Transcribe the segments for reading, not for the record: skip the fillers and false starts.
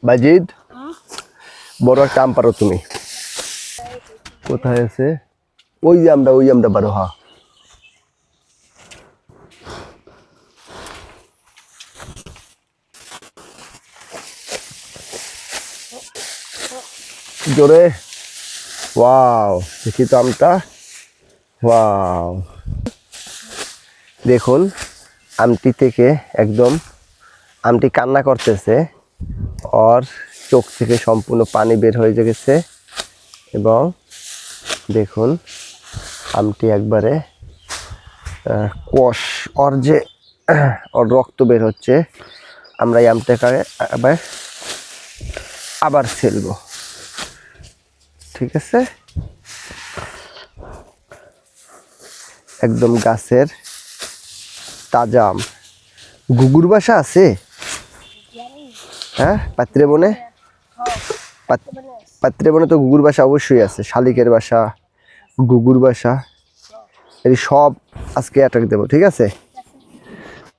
বাজিদ বড় একটা আম পারো তুমি। কোথায় আছে? ওই আমটা পারো। হ্যাঁ জোরে। ওয়াও, দেখি তো আমটা। ওয়াও, দেখুন আমটি থেকে একদম আমটি কান্না করতেছে, ওর চোখ থেকে সম্পূর্ণ পানি বের হয়ে গেছে এবং দেখুন আমটি একবারে কষ, ওর যে ওর রক্ত বের হচ্ছে। আমরা এই আমটাকে আবার ছেলবো, ঠিক আছে? একদম গাছের তাজা আম। গুগুর বাসা আছে? হ্যাঁ, পাত্রে বনে তো গুগুর বাসা অবশ্যই আছে। শালিকের বাসা, গুগুর বাসা, এই সব আজকে অ্যাটাক দেবো, ঠিক আছে?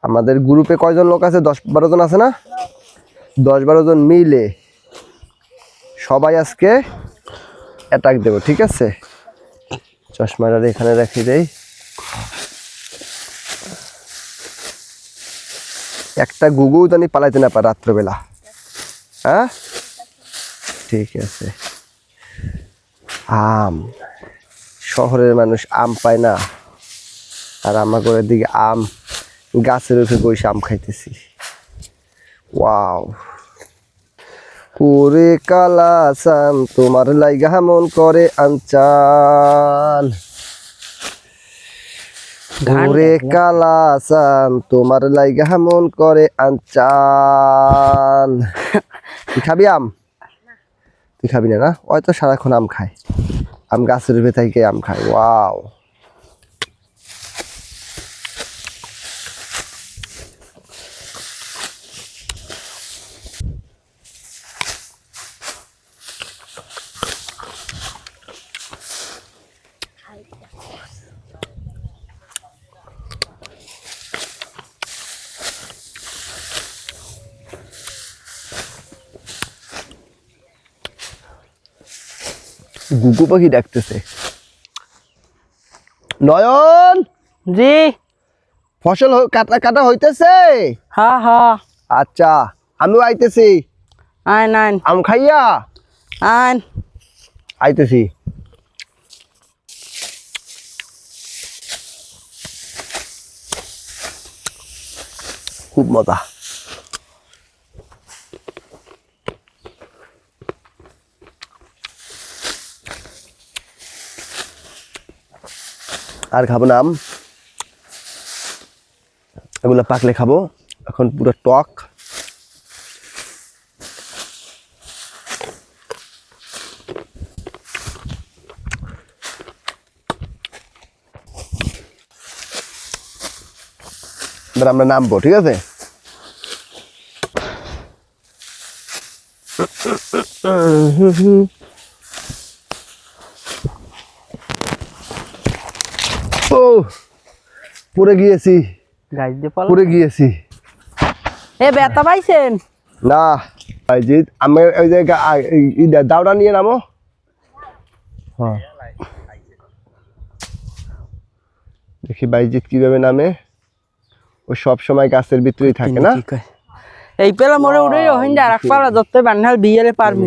আমাদের গ্রুপে কয়জন লোক আছে? 10-12 জন আছে না? 10-12 জন মিলে সবাই আজকে অ্যাটাক দেবো, ঠিক আছে? চশমাটা এখানে রেখে দেই। একটা গুগু জানি পালাইতে না পারে রাত্রবেলা। হ্যাঁ ঠিক আছে। আম, শহরের মানুষ আম পায় না, আর আমাদের দিকে আম গাছের উপরে বসে আম খাইতেছি। ওয়াও, ওরে কালাচান তোমার লাইগা মন করে আনচান। ওরে কালাচান তোমার লাইগা মন করে আনচান। তুই খাবি আম? তুই খাবি না? ওই তো সারাক্ষণ আম খায়, আম গাছের উপরে থেকে আম খায়। ওয়াও, গুগু পাখি ডাকতেছে। নয়ন, জি ফসল কাটা হইতেছে? হ্যাঁ হ্যাঁ। আচ্ছা, আমিও আইতেছি। আইন আইন আম খাইয়া আইন। আইতেছি। খুব মজা। আর খাবো না আম, এগুলো পাকলে খাবো। এখন পুরো টক। এবার আমরা নামবো, ঠিক আছে? ও পড়ে গিয়েছি, পড়ে গিয়েছি। এ ব্যথা পাইছেন? না বাইজিৎ, আমি ওই যে দাওটা নিয়ে নামো। হ্যাঁ, দেখি বাইজিৎ কিভাবে নামে। ও সব সময় গাছের ভিতরেই থাকে না? এই পেলা মোরে উড়ে রহিন্দা রাখপালা দত্তে বান্নাল বিয়েলে পারমু।